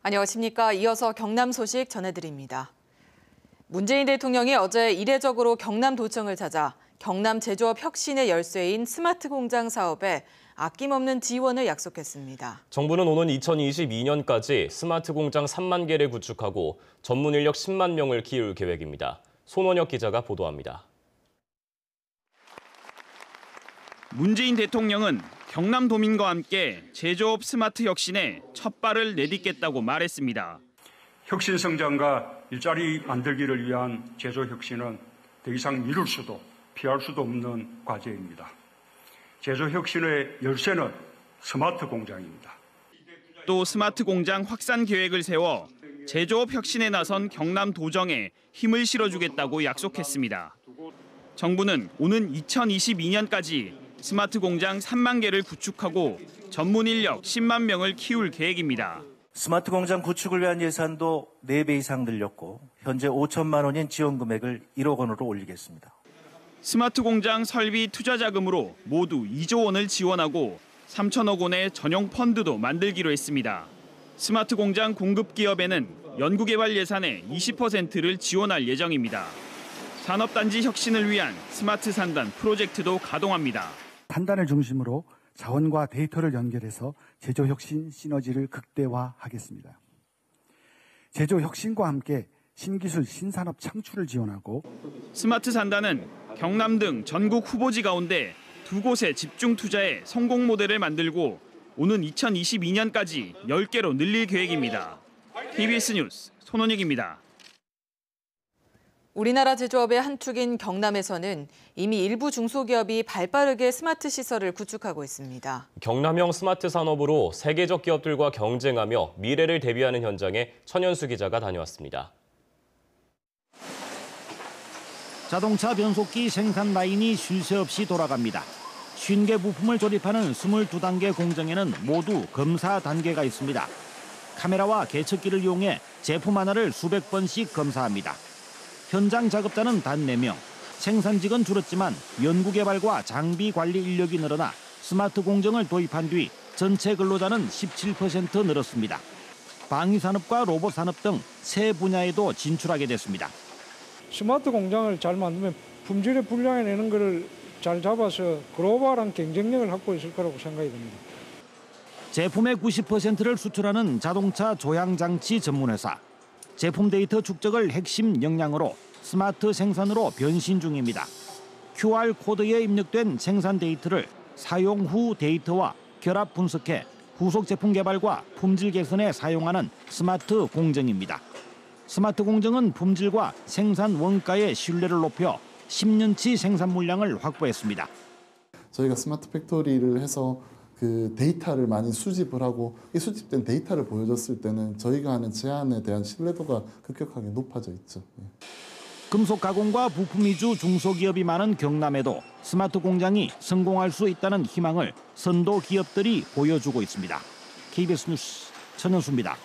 안녕하십니까. 이어서 경남 소식 전해드립니다. 문재인 대통령이 어제 이례적으로 경남 도청을 찾아 경남 제조업 혁신의 열쇠인 스마트 공장 사업에 아낌없는 지원을 약속했습니다. 정부는 오는 2022년까지 스마트 공장 3만 개를 구축하고 전문 인력 10만 명을 키울 계획입니다. 손원혁 기자가 보도합니다. 문재인 대통령은 경남도민과 함께 제조업 스마트 혁신에 첫 발을 내딛겠다고 말했습니다. 혁신 성장과 일자리 만들기를 위한 제조 혁신은 더 이상 미룰 수도 피할 수도 없는 과제입니다. 제조 혁신의 열쇠는 스마트 공장입니다. 또 스마트 공장 확산 계획을 세워 제조업 혁신에 나선 경남 도정에 힘을 실어주겠다고 약속했습니다. 정부는 오는 2022년까지 스마트 공장 3만 개를 구축하고 전문 인력 10만 명을 키울 계획입니다. 스마트 공장 구축을 위한 예산도 4배 이상 늘렸고 현재 5천만 원인 지원 금액을 1억 원으로 올리겠습니다. 스마트 공장 설비 투자 자금으로 모두 2조 원을 지원하고 3천억 원의 전용 펀드도 만들기로 했습니다. 스마트 공장 공급 기업에는 연구개발 예산의 20%를 지원할 예정입니다. 산업단지 혁신을 위한 스마트 산단 프로젝트도 가동합니다. 산단을 중심으로 자원과 데이터를 연결해서 제조 혁신 시너지를 극대화하겠습니다. 제조 혁신과 함께 신기술 신산업 창출을 지원하고 스마트 산단은 경남 등 전국 후보지 가운데 2곳에 집중 투자해 성공 모델을 만들고 오는 2022년까지 10개로 늘릴 계획입니다. KBS 뉴스 손원익입니다. 우리나라 제조업의 한 축인 경남에서는 이미 일부 중소기업이 발빠르게 스마트 시설을 구축하고 있습니다. 경남형 스마트 산업으로 세계적 기업들과 경쟁하며 미래를 대비하는 현장에 천연수 기자가 다녀왔습니다. 자동차 변속기 생산 라인이 쉴 새 없이 돌아갑니다. 50개 부품을 조립하는 22단계 공정에는 모두 검사 단계가 있습니다. 카메라와 계측기를 이용해 제품 하나를 수백 번씩 검사합니다. 현장 작업자는 단 4명. 생산직은 줄었지만 연구개발과 장비 관리 인력이 늘어나 스마트 공정을 도입한 뒤 전체 근로자는 17% 늘었습니다. 방위산업과 로봇산업 등 새 분야에도 진출하게 됐습니다. 스마트 공장을 잘 만들면 품질의 분량해내는 것을 잘 잡아서 글로벌한 경쟁력을 확보했을 거라고 생각이 듭니다. 제품의 90%를 수출하는 자동차 조향장치 전문회사. 제품 데이터 축적을 핵심 역량으로 스마트 생산으로 변신 중입니다. QR코드에 입력된 생산 데이터를 사용 후 데이터와 결합 분석해 후속 제품 개발과 품질 개선에 사용하는 스마트 공정입니다. 스마트 공정은 품질과 생산 원가의 신뢰를 높여 10년치 생산 물량을 확보했습니다. 저희가 스마트 팩토리를 해서 그 데이터를 많이 수집을 하고 이 수집된 데이터를 보여줬을 때는 저희가 하는 제안에 대한 신뢰도가 급격하게 높아져 있죠. 금속 가공과 부품 위주 중소기업이 많은 경남에도 스마트 공장이 성공할 수 있다는 희망을 선도 기업들이 보여주고 있습니다. KBS 뉴스 천연수입니다.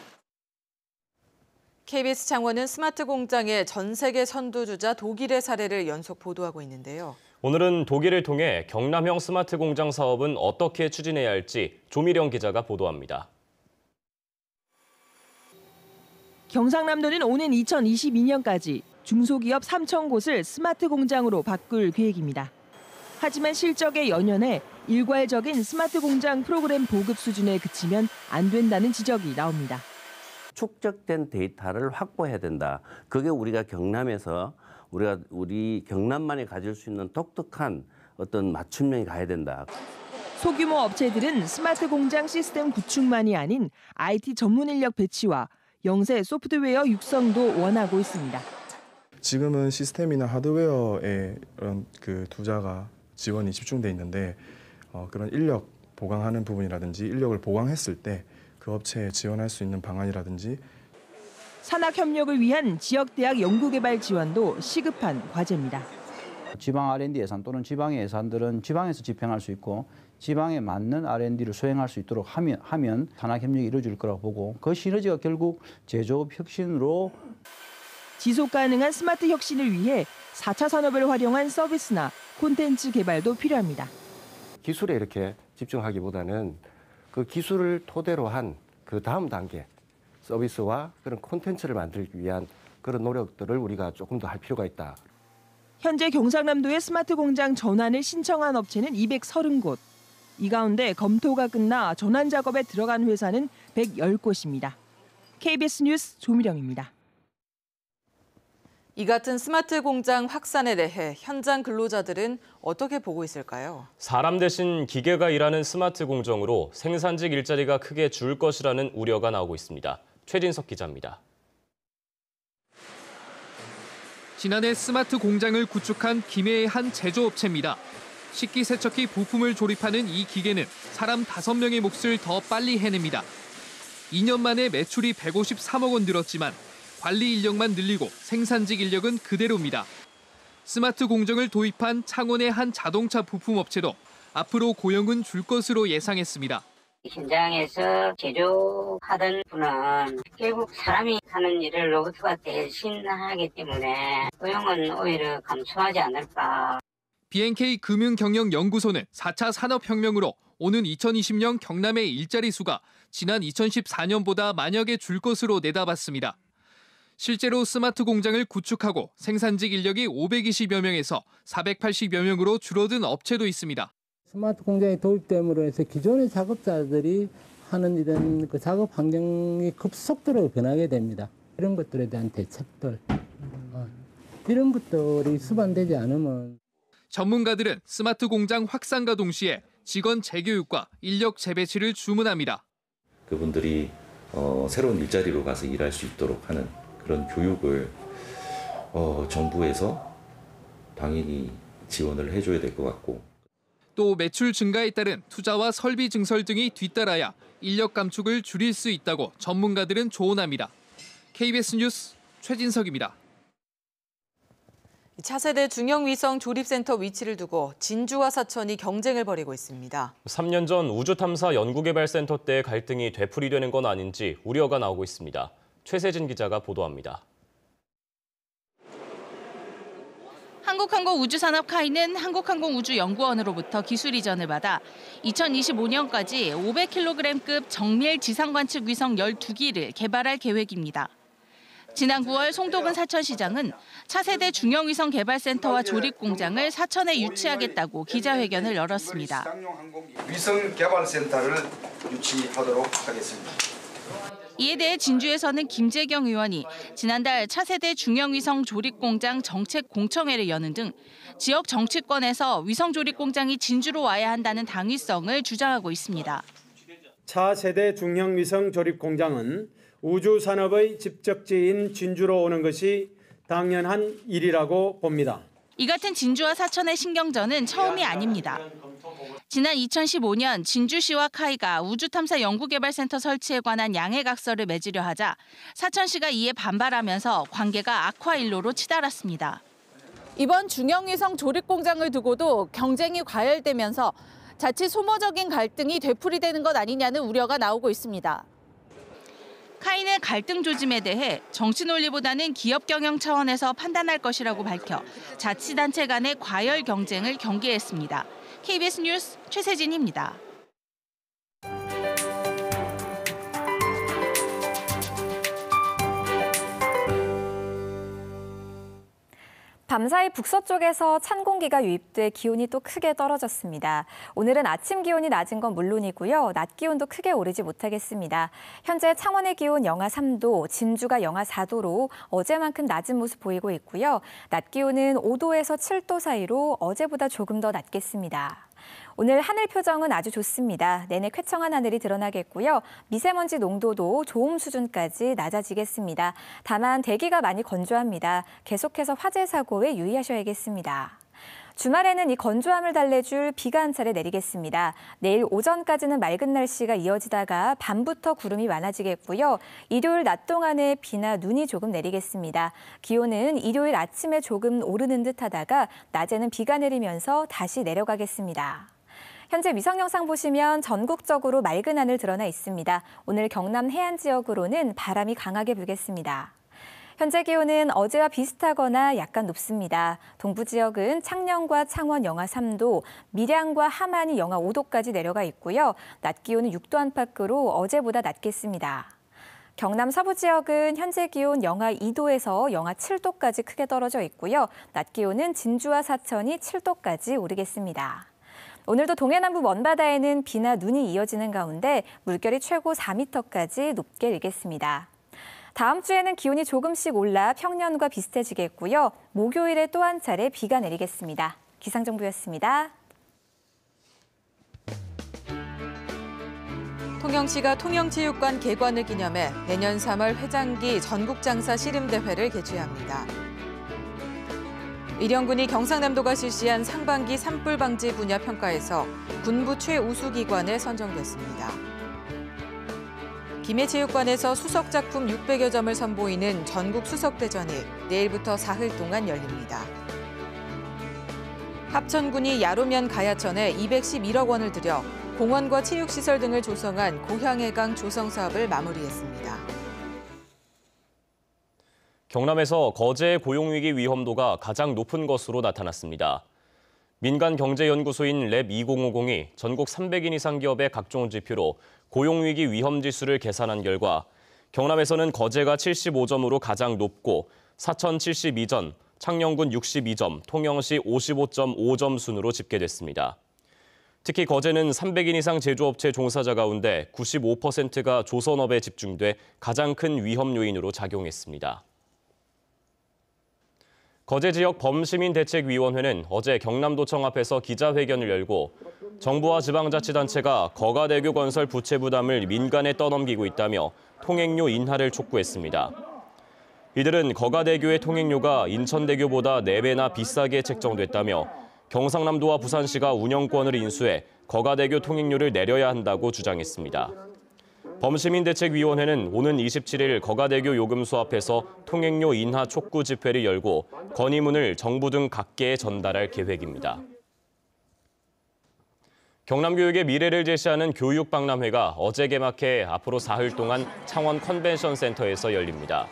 KBS 창원은 스마트 공장의 전 세계 선두주자 독일의 사례를 연속 보도하고 있는데요. 오늘은 독일을 통해 경남형 스마트 공장 사업은 어떻게 추진해야 할지 조미령 기자가 보도합니다. 경상남도는 오는 2022년까지 중소기업 3,000곳을 스마트 공장으로 바꿀 계획입니다. 하지만 실적에 연연해 일괄적인 스마트 공장 프로그램 보급 수준에 그치면 안 된다는 지적이 나옵니다. 축적된 데이터를 확보해야 된다. 그게 우리가 경남에서 우리 경남만이 가질 수 있는 독특한 어떤 맞춤형이 가야 된다. 소규모 업체들은 스마트 공장 시스템 구축만이 아닌 IT 전문 인력 배치와 영세 소프트웨어 육성도 원하고 있습니다. 지금은 시스템이나 하드웨어에 이런 그 투자가 지원이 집중돼 있는데 그런 인력 보강하는 부분이라든지 인력을 보강했을 때 그 업체에 지원할 수 있는 방안이라든지 산학 협력을 위한 지역대학 연구개발 지원도 시급한 과제입니다. 지방 R&D 예산 또는 지방의 예산들은 지방에서 집행할 수 있고 지방에 맞는 R&D를 수행할 수 있도록 하면 산학 협력이 이루어질 거라고 보고 그 시너지가 결국 제조업 혁신으로 지속 가능한 스마트 혁신을 위해 4차 산업을 활용한 서비스나 콘텐츠 개발도 필요합니다. 기술에 이렇게 집중하기보다는 그 기술을 토대로 한 그 다음 단계 서비스와 그런 콘텐츠를 만들기 위한 그런 노력들을 우리가 조금 더 할 필요가 있다. 현재 경상남도에 스마트 공장 전환을 신청한 업체는 230곳. 이 가운데 검토가 끝나 전환 작업에 들어간 회사는 110곳입니다. KBS 뉴스 조미령입니다. 이 같은 스마트 공장 확산에 대해 현장 근로자들은 어떻게 보고 있을까요? 사람 대신 기계가 일하는 스마트 공정으로 생산직 일자리가 크게 줄 것이라는 우려가 나오고 있습니다. 최진석 기자입니다. 지난해 스마트 공장을 구축한 김해의 한 제조업체입니다. 식기세척기 부품을 조립하는 이 기계는 사람 5명의 몫을 더 빨리 해냅니다. 2년 만에 매출이 153억 원 늘었지만 관리 인력만 늘리고 생산직 인력은 그대로입니다. 스마트 공정을 도입한 창원의 한 자동차 부품 업체도 앞으로 고용은 줄 것으로 예상했습니다. 현장에서 제조하던 분은 결국 사람이 하는 일을 로봇가 대신하기 때문에 고용은 오히려 감소하지 않을까. B&K 금융경영연구소는 4차 산업혁명으로 오는 2020년 경남의 일자리 수가 지난 2014년보다 만약에 줄 것으로 내다봤습니다. 실제로 스마트 공장을 구축하고 생산직 인력이 520여 명에서 480여 명으로 줄어든 업체도 있습니다. 스마트 공장이 도입됨으로 해서 기존의 작업자들이 하는 이런 그 작업 환경이 급속도로 변하게 됩니다. 이런 것들에 대한 대책들, 이런 것들이 수반되지 않으면. 전문가들은 스마트 공장 확산과 동시에 직원 재교육과 인력 재배치를 주문합니다. 그분들이 새로운 일자리로 가서 일할 수 있도록 하는 그런 교육을 정부에서 당연히 지원을 해줘야 될 것 같고. 또 매출 증가에 따른 투자와 설비 증설 등이 뒤따라야 인력 감축을 줄일 수 있다고 전문가들은 조언합니다. KBS 뉴스 최진석입니다. 차세대 중형위성 조립센터 위치를 두고 진주와 사천이 경쟁을 벌이고 있습니다. 3년 전 우주탐사 연구개발센터 때 갈등이 되풀이되는 건 아닌지 우려가 나오고 있습니다. 최세진 기자가 보도합니다. 한국항공우주산업 카이는 한국항공우주연구원으로부터 기술 이전을 받아 2025년까지 500kg급 정밀 지상관측 위성 12기를 개발할 계획입니다. 지난 9월 송도군 사천시장은 차세대 중형위성 개발센터와 조립공장을 사천에 유치하겠다고 기자회견을 열었습니다. 위성 개발센터를 유치하도록 하겠습니다. 이에 대해 진주에서는 김재경 의원이 지난달 차세대 중형위성 조립공장 정책 공청회를 여는 등 지역 정치권에서 위성 조립공장이 진주로 와야 한다는 당위성을 주장하고 있습니다. 차세대 중형위성 조립공장은 우주산업의 집적지인 진주로 오는 것이 당연한 일이라고 봅니다. 이 같은 진주와 사천의 신경전은 처음이 아닙니다. 지난 2015년 진주시와 카이가 우주탐사 연구개발센터 설치에 관한 양해각서를 맺으려 하자 사천시가 이에 반발하면서 관계가 악화일로로 치달았습니다. 이번 중형위성 조립공장을 두고도 경쟁이 과열되면서 자칫 소모적인 갈등이 되풀이되는 것 아니냐는 우려가 나오고 있습니다. 카이는 갈등 조짐에 대해 정치 논리보다는 기업 경영 차원에서 판단할 것이라고 밝혀 자치단체 간의 과열 경쟁을 경계했습니다. KBS 뉴스 최세진입니다. 밤사이 북서쪽에서 찬 공기가 유입돼 기온이 또 크게 떨어졌습니다. 오늘은 아침 기온이 낮은 건 물론이고요. 낮 기온도 크게 오르지 못하겠습니다. 현재 창원의 기온 영하 3도, 진주가 영하 4도로 어제만큼 낮은 모습 보이고 있고요. 낮 기온은 5도에서 7도 사이로 어제보다 조금 더 낮겠습니다. 오늘 하늘 표정은 아주 좋습니다. 내내 쾌청한 하늘이 드러나겠고요. 미세먼지 농도도 좋음 수준까지 낮아지겠습니다. 다만 대기가 많이 건조합니다. 계속해서 화재 사고에 유의하셔야겠습니다. 주말에는 이 건조함을 달래줄 비가 한 차례 내리겠습니다. 내일 오전까지는 맑은 날씨가 이어지다가 밤부터 구름이 많아지겠고요. 일요일 낮 동안에 비나 눈이 조금 내리겠습니다. 기온은 일요일 아침에 조금 오르는 듯하다가 낮에는 비가 내리면서 다시 내려가겠습니다. 현재 위성 영상 보시면 전국적으로 맑은 하늘 드러나 있습니다. 오늘 경남 해안 지역으로는 바람이 강하게 불겠습니다. 현재 기온은 어제와 비슷하거나 약간 높습니다. 동부 지역은 창녕과 창원 영하 3도, 밀양과 함안이 영하 5도까지 내려가 있고요. 낮 기온은 6도 안팎으로 어제보다 낮겠습니다. 경남 서부 지역은 현재 기온 영하 2도에서 영하 7도까지 크게 떨어져 있고요. 낮 기온은 진주와 사천이 7도까지 오르겠습니다. 오늘도 동해남부 먼바다에는 비나 눈이 이어지는 가운데 물결이 최고 4m까지 높게 일겠습니다. 다음 주에는 기온이 조금씩 올라 평년과 비슷해지겠고요. 목요일에 또 한 차례 비가 내리겠습니다. 기상정보였습니다. 통영시가 통영체육관 개관을 기념해 내년 3월 회장기 전국장사 씨름대회를 개최합니다. 의령군이 경상남도가 실시한 상반기 산불 방지 분야 평가에서 군부 최우수 기관에 선정됐습니다. 김해체육관에서 수석작품 600여 점을 선보이는 전국 수석대전이 내일부터 사흘 동안 열립니다. 합천군이 야로면 가야천에 211억 원을 들여 공원과 체육시설 등을 조성한 고향해강 조성 사업을 마무리했습니다. 경남에서 거제의 고용위기 위험도가 가장 높은 것으로 나타났습니다. 민간경제연구소인 랩2050이 전국 300인 이상 기업의 각종 지표로 고용위기 위험지수를 계산한 결과 경남에서는 거제가 75점으로 가장 높고 사천 72점, 창녕군 62점, 통영시 55.5점 순으로 집계됐습니다. 특히 거제는 300인 이상 제조업체 종사자 가운데 95%가 조선업에 집중돼 가장 큰 위험 요인으로 작용했습니다. 거제 지역 범시민대책위원회는 어제 경남도청 앞에서 기자회견을 열고 정부와 지방자치단체가 거가대교 건설 부채 부담을 민간에 떠넘기고 있다며 통행료 인하를 촉구했습니다. 이들은 거가대교의 통행료가 인천대교보다 4배나 비싸게 책정됐다며 경상남도와 부산시가 운영권을 인수해 거가대교 통행료를 내려야 한다고 주장했습니다. 범시민대책위원회는 오는 27일 거가대교 요금소 앞에서 통행료 인하 촉구 집회를 열고 건의문을 정부 등 각계에 전달할 계획입니다. 경남교육의 미래를 제시하는 교육박람회가 어제 개막해 앞으로 사흘 동안 창원 컨벤션센터에서 열립니다.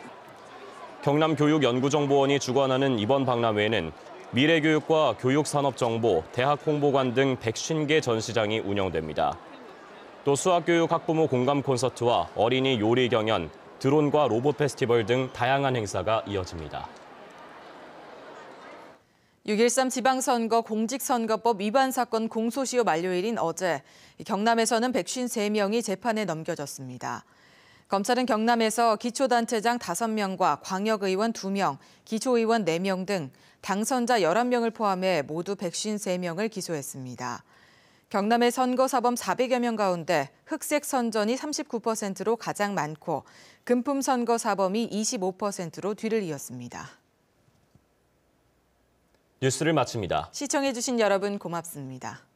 경남교육연구정보원이 주관하는 이번 박람회에는 미래교육과 교육산업정보, 대학홍보관 등 150개 전시장이 운영됩니다. 또 수학교육 학부모 공감 콘서트와 어린이 요리 경연, 드론과 로봇 페스티벌 등 다양한 행사가 이어집니다. 6.13 지방선거 공직선거법 위반 사건 공소시효 만료일인 어제 경남에서는 153명이 재판에 넘겨졌습니다. 검찰은 경남에서 기초단체장 5명과 광역의원 2명, 기초의원 4명 등 당선자 11명을 포함해 모두 153명을 기소했습니다. 경남의 선거사범 400여 명 가운데 흑색 선전이 39%로 가장 많고 금품 선거사범이 25%로 뒤를 이었습니다. 뉴스를 마칩니다. 시청해주신 여러분 고맙습니다.